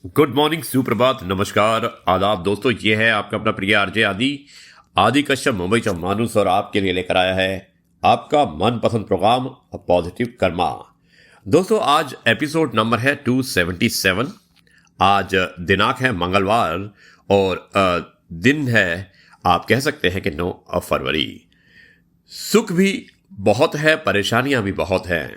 Good morning, सुप्रभात, नमस्कार, आदाब दोस्तों। ये है आपका अपना प्रिय आरजे आदि कश्यप मुंबई से मानुस और आपके लिए लेकर आया है आपका मनपसंद प्रोग्राम पॉजिटिव कर्मा। दोस्तों आज एपिसोड नंबर है 277। आज दिनांक है मंगलवार और दिन है, आप कह सकते हैं कि 9 फरवरी। सुख भी बहुत है, परेशानियां भी बहुत हैं।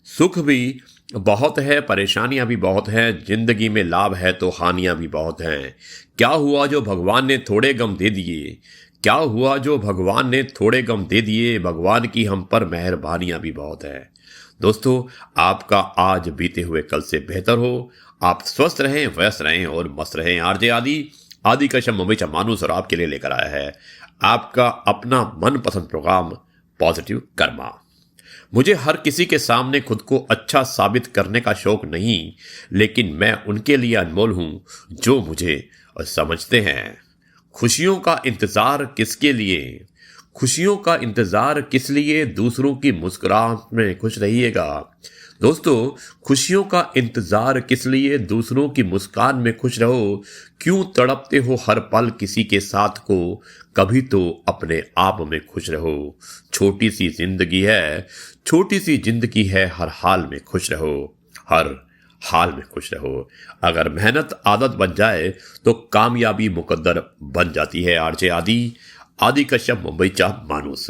सुख भी बहुत है, परेशानियां भी बहुत हैं। जिंदगी में लाभ है तो हानियां भी बहुत हैं। क्या हुआ जो भगवान ने थोड़े गम दे दिए, क्या हुआ जो भगवान ने थोड़े गम दे दिए। भगवान की हम पर मेहरबानियां भी बहुत हैं। दोस्तों आपका आज बीते हुए कल से बेहतर हो। आप स्वस्थ रहें, व्यस्त रहें और मस्त रहें। आरजे आदि कश्यप मुंबई से मानुस और आपके लिए लेकर आया है आपका अपना मनपसंद प्रोग्राम पॉजिटिव कर्मा। मुझे हर किसी के सामने खुद को अच्छा साबित करने का शौक नहीं, लेकिन मैं उनके लिए अनमोल हूं जो मुझे समझते हैं। खुशियों का इंतजार किसके लिए? खुशियों का इंतजार किस लिए? दूसरों की मुस्कुराहट में खुश रहिएगा। दोस्तों खुशियों का इंतजार किस लिए? दूसरों की मुस्कान में खुश रहो। क्यों तड़पते हो हर पल किसी के साथ को? कभी तो अपने आप में खुश रहो। छोटी सी जिंदगी है, छोटी सी जिंदगी है, हर हाल में खुश रहो, हर हाल में खुश रहो। अगर मेहनत आदत बन जाए तो कामयाबी मुकद्दर बन जाती है। आरजे आदि कश्यप मुंबई चा मानुस।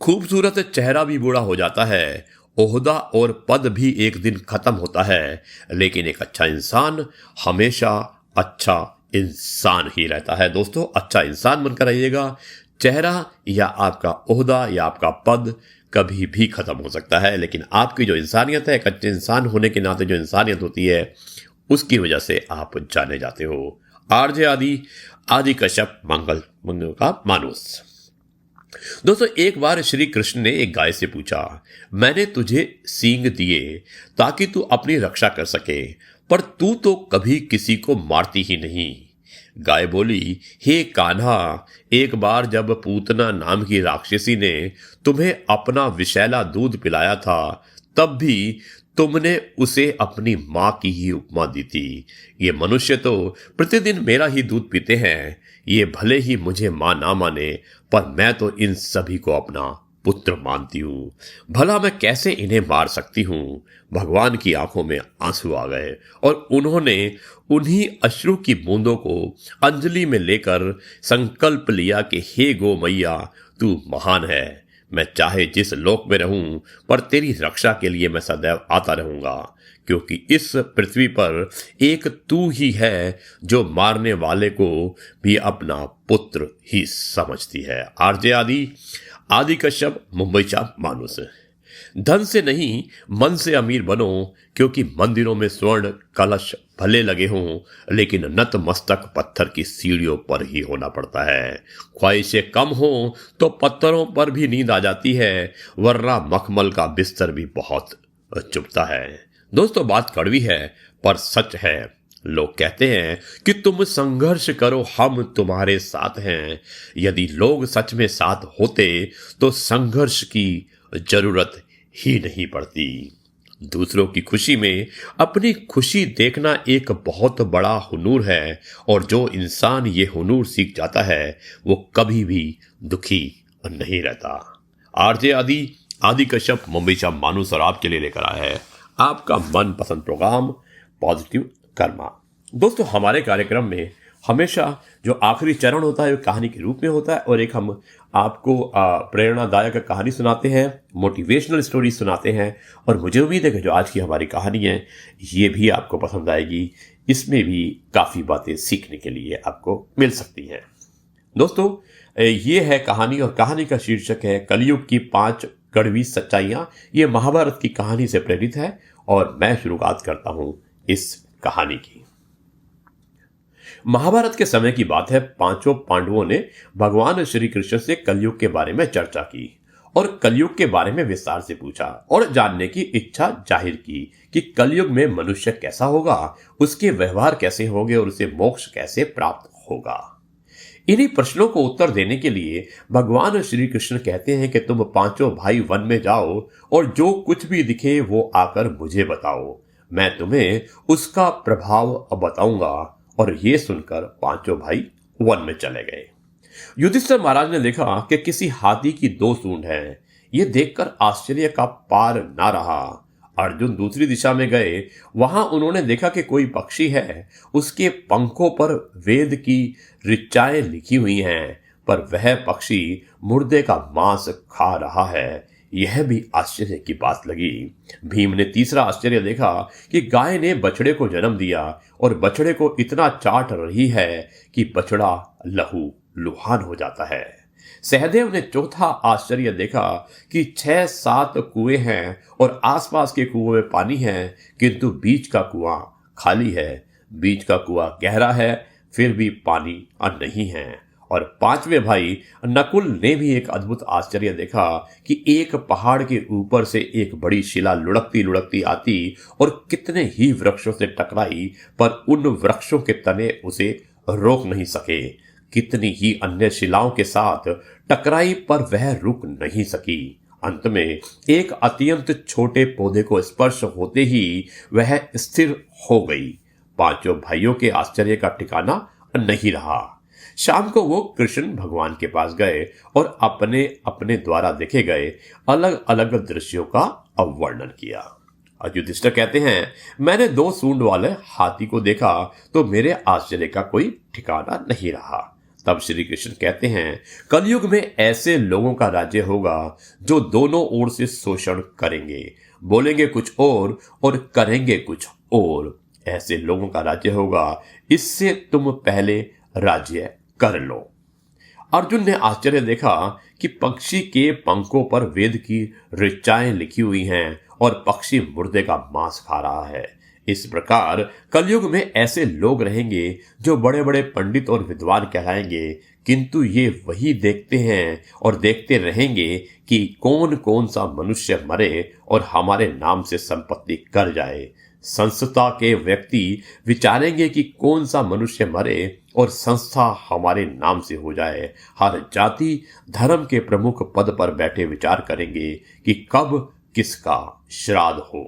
खूबसूरत चेहरा भी बूढ़ा हो जाता है, ओहदा और पद भी एक दिन खत्म होता है, लेकिन एक अच्छा इंसान हमेशा अच्छा इंसान ही रहता है। दोस्तों अच्छा इंसान बनकर रहिएगा। चेहरा या आपका ओहदा या आपका पद कभी भी खत्म हो सकता है, लेकिन आपकी जो इंसानियत है, एक अच्छे इंसान होने के नाते जो इंसानियत होती है, उसकी वजह से आप जाने जाते हो। आरजे आदि कश्यप मंगल का मानुस। दोस्तों एक बार श्री कृष्ण ने एक गाय से पूछा, मैंने तुझे सींग दिए ताकि तू अपनी रक्षा कर सके, पर तू तो कभी किसी को मारती ही नहीं। गाय बोली, हे कान्हा, एक बार जब पूतना नाम की राक्षसी ने तुम्हें अपना विषैला दूध पिलाया था, तब भी तुमने उसे अपनी मां की ही उपमा दी थी। ये मनुष्य तो प्रतिदिन मेरा ही दूध पीते हैं। ये भले ही मुझे मां ना माने, पर मैं तो इन सभी को अपना पुत्र मानती हूं। भला मैं कैसे इन्हें मार सकती हूं? भगवान की आंखों में आंसू आ गए और उन्होंने उन्हीं अश्रु की बूंदों को अंजलि में लेकर संकल्प लिया कि हे गो मैया, तू महान है। मैं चाहे जिस लोक में रहूं, पर तेरी रक्षा के लिए मैं सदैव आता रहूंगा, क्योंकि इस पृथ्वी पर एक तू ही है जो मारने वाले को भी अपना पुत्र ही समझती है। आरजे आदि कश्यप मुंबई चा मानुस। धन से नहीं मन से अमीर बनो, क्योंकि मंदिरों में स्वर्ण कलश भले लगे हों, लेकिन नतमस्तक पत्थर की सीढ़ियों पर ही होना पड़ता है। ख्वाहिशें कम हो तो पत्थरों पर भी नींद आ जाती है, वरना मखमल का बिस्तर भी बहुत चुभता है। दोस्तों बात कड़वी है पर सच है। लोग कहते हैं कि तुम संघर्ष करो, हम तुम्हारे साथ हैं। यदि लोग सच में साथ होते तो संघर्ष की जरूरत ही नहीं पड़ती। दूसरों की खुशी में अपनी खुशी देखना एक बहुत बड़ा हुनूर है, और जो इंसान ये हुनूर सीख जाता है वो कभी भी दुखी नहीं रहता। आरजे आदि कश्यप मुंबई से मानुस और आपके लिए लेकर आया है आपका मनपसंद प्रोग्राम पॉजिटिव कर्मा। दोस्तों हमारे कार्यक्रम में हमेशा जो आखिरी चरण होता है वो कहानी के रूप में होता है, और एक हम आपको प्रेरणादायक कहानी सुनाते हैं, मोटिवेशनल स्टोरी सुनाते हैं। और मुझे उम्मीद है कि जो आज की हमारी कहानी है ये भी आपको पसंद आएगी। इसमें भी काफ़ी बातें सीखने के लिए आपको मिल सकती हैं। दोस्तों ये है कहानी, और कहानी का शीर्षक है कलयुग की 5 कड़वी सच्चाइयां। ये महाभारत की कहानी से प्रेरित है, और मैं शुरुआत करता हूं इस कहानी की। महाभारत के समय की बात है। 5 पांडवों ने भगवान श्री कृष्ण से कलयुग के बारे में चर्चा की और कलयुग के बारे में विस्तार से पूछा और जानने की इच्छा जाहिर की कि कलयुग में मनुष्य कैसा होगा, उसके व्यवहार कैसे होंगे और उसे मोक्ष कैसे प्राप्त होगा। इन्हीं प्रश्नों को उत्तर देने के लिए भगवान श्री कृष्ण कहते हैं कि तुम 5 भाई वन में जाओ और जो कुछ भी दिखे वो आकर मुझे बताओ। मैं तुम्हें उसका प्रभाव अब बताऊंगा। और ये सुनकर पांचों भाई वन में चले गए। युधिष्ठिर महाराज ने देखा कि किसी हाथी की दो सूंड है। ये देखकर आश्चर्य का पार ना रहा। अर्जुन दूसरी दिशा में गए। वहां उन्होंने देखा कि कोई पक्षी है, उसके पंखों पर वेद की ऋचाएं लिखी हुई हैं, पर वह पक्षी मुर्दे का मांस खा रहा है। यह भी आश्चर्य की बात लगी। भीम ने तीसरा आश्चर्य देखा कि गाय ने बछड़े को जन्म दिया और बछड़े को इतना चाट रही है कि बछड़ा लहू लुहान हो जाता है। सहदेव ने चौथा आश्चर्य देखा कि 6-7 कुएं हैं और आसपास के कुओं में पानी है, किंतु बीच का कुआं खाली है। बीच का कुआं गहरा है, फिर भी पानी नहीं है। और पांचवें भाई नकुल ने भी एक अद्भुत आश्चर्य देखा कि एक पहाड़ के ऊपर से एक बड़ी शिला लुढ़कती लुढ़कती आती और कितने ही वृक्षों से टकराई, पर उन वृक्षों के तने उसे रोक नहीं सके। कितनी ही अन्य शिलाओं के साथ टकराई, पर वह रुक नहीं सकी। अंत में एक अत्यंत छोटे पौधे को स्पर्श होते ही वह स्थिर हो गई। पांचों भाइयों के आश्चर्य का ठिकाना नहीं रहा। शाम को वो कृष्ण भगवान के पास गए और अपने अपने द्वारा देखे गए अलग अलग दृश्यों का अवर्णन किया। युधिष्ठिर कहते हैं, मैंने 2 सूंड वाले हाथी को देखा तो मेरे आश्चर्य का कोई ठिकाना नहीं रहा। तब श्री कृष्ण कहते हैं, कलयुग में ऐसे लोगों का राज्य होगा जो दोनों ओर से शोषण करेंगे, बोलेंगे कुछ और करेंगे कुछ और। ऐसे लोगों का राज्य होगा, इससे तुम पहले राज्य कर लो। अर्जुन ने आश्चर्य देखा कि पक्षी के पंखों पर वेद की ऋचाएं लिखी हुई हैं और पक्षी मुर्दे का मांस खा रहा है। इस प्रकार कलयुग में ऐसे लोग रहेंगे जो बड़े बड़े पंडित और विद्वान कहलाएंगे, किंतु ये वही देखते हैं और देखते रहेंगे कि कौन कौन सा मनुष्य मरे और हमारे नाम से संपत्ति कर जाए। संस्था के व्यक्ति विचारेंगे कि कौन सा मनुष्य मरे और संस्था हमारे नाम से हो जाए। हर जाति धर्म के प्रमुख पद पर बैठे विचार करेंगे कि कब किसका श्राद्ध हो।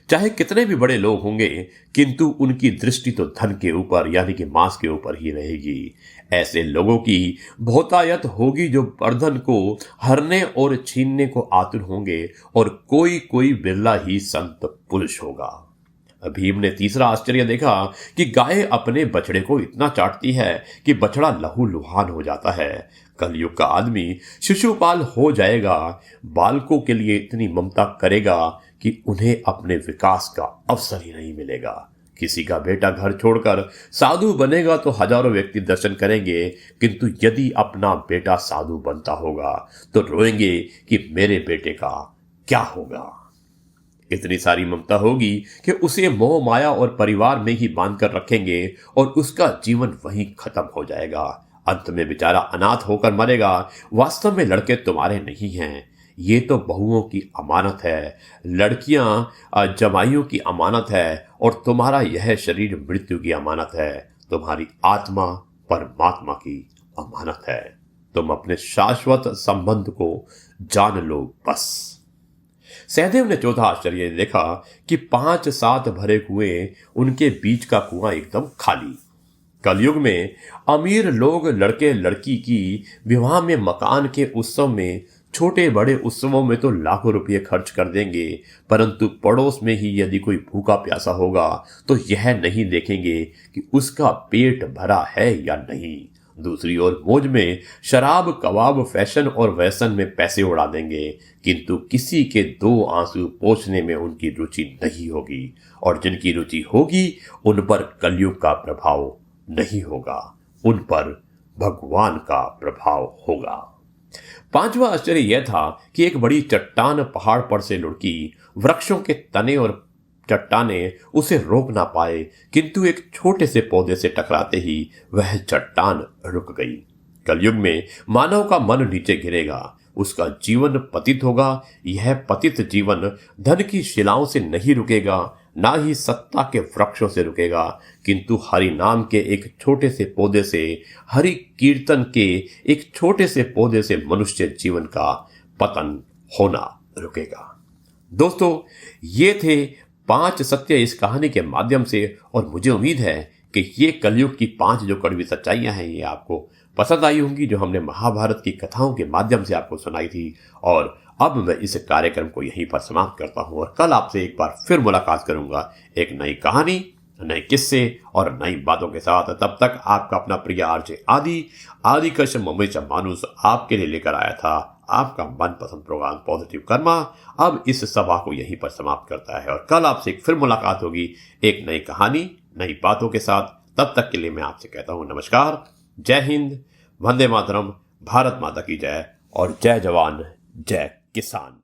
चाहे कितने भी बड़े लोग होंगे, किंतु उनकी दृष्टि तो धन के ऊपर यानी कि मांस के ऊपर ही रहेगी। ऐसे लोगों की बहुतायत होगी जो बर्धन को हरने और छीनने को आतुर होंगे, और कोई कोई बिरला ही संत पुरुष होगा। भीम ने तीसरा आश्चर्य देखा कि गाय अपने बछड़े को इतना चाटती है कि बछड़ा लहू लुहान हो जाता है। कलयुग का आदमी शिशुपाल हो जाएगा, बालकों के लिए इतनी ममता करेगा कि उन्हें अपने विकास का अवसर ही नहीं मिलेगा। किसी का बेटा घर छोड़कर साधु बनेगा तो हजारों व्यक्ति दर्शन करेंगे, किंतु यदि अपना बेटा साधु बनता होगा तो रोएंगे कि मेरे बेटे का क्या होगा। इतनी सारी ममता होगी कि उसे मोह माया और परिवार में ही बांध कर रखेंगे और उसका जीवन वहीं खत्म हो जाएगा। अंत में बेचारा अनाथ होकर मरेगा। वास्तव में लड़के तुम्हारे नहीं हैं, ये तो बहुओं की अमानत है। लड़कियां जमाइयों की अमानत है और तुम्हारा यह शरीर मृत्यु की अमानत है। तुम्हारी आत्मा परमात्मा की अमानत है। तुम अपने शाश्वत संबंध को जान लो बस। सहदेव ने चौथा आश्चर्य देखा कि 5-7 भरे कुएं, उनके बीच का कुआं एकदम खाली। कलयुग में अमीर लोग लड़के लड़की की विवाह में, मकान के उत्सव में, छोटे बड़े उत्सवों में तो लाखों रुपये खर्च कर देंगे, परंतु पड़ोस में ही यदि कोई भूखा प्यासा होगा तो यह नहीं देखेंगे कि उसका पेट भरा है या नहीं। दूसरी ओर मौज में शराब, कबाब, फैशन और वैसन में पैसे उड़ा देंगे, किंतु किसी के 2 आंसू पोंछने में उनकी रुचि नहीं होगी, और जिनकी रुचि होगी उन पर कलयुग का प्रभाव नहीं होगा, उन पर भगवान का प्रभाव होगा। 5वां आश्चर्य यह था कि एक बड़ी चट्टान पहाड़ पर से लुढ़की। वृक्षों के तने और चट्टाने उसे रोक ना पाए, किंतु एक छोटे से पौधे से टकराते ही वह चट्टान रुक गई। कलयुग में मानव का मन नीचे गिरेगा, उसका जीवन पतित होगा। यह पतित जीवन धन की शिलाओं से नहीं रुकेगा, ना ही सत्ता के वृक्षों से रुकेगा, किंतु हरि नाम के एक छोटे से पौधे से, हरि कीर्तन के एक छोटे से पौधे से मनुष्य जीवन का पतन होना रुकेगा। दोस्तों, ये थे 5 सत्य इस कहानी के माध्यम से, और मुझे उम्मीद है कि ये कलयुग की 5 जो कड़वी सच्चाइयां हैं ये आपको पसंद आई होंगी, जो हमने महाभारत की कथाओं के माध्यम से आपको सुनाई थी। और अब मैं इस कार्यक्रम को यहीं पर समाप्त करता हूं और कल आपसे एक बार फिर मुलाकात करूंगा एक नई कहानी, नए किस्से और नई बातों के साथ। तब तक आपका अपना प्रिय आरजे आदि कश्यप मुंबईचा माणूस आपके लिए लेकर आया था आपका मनपसंद प्रोग्राम पॉजिटिव कर्मा। अब इस सभा को यहीं पर समाप्त करता है और कल आपसे फिर मुलाकात होगी एक नई कहानी, नई बातों के साथ। तब तक के लिए मैं आपसे कहता हूं नमस्कार, जय हिंद, वंदे मातरम, भारत माता की जय और जय जवान जय किसान।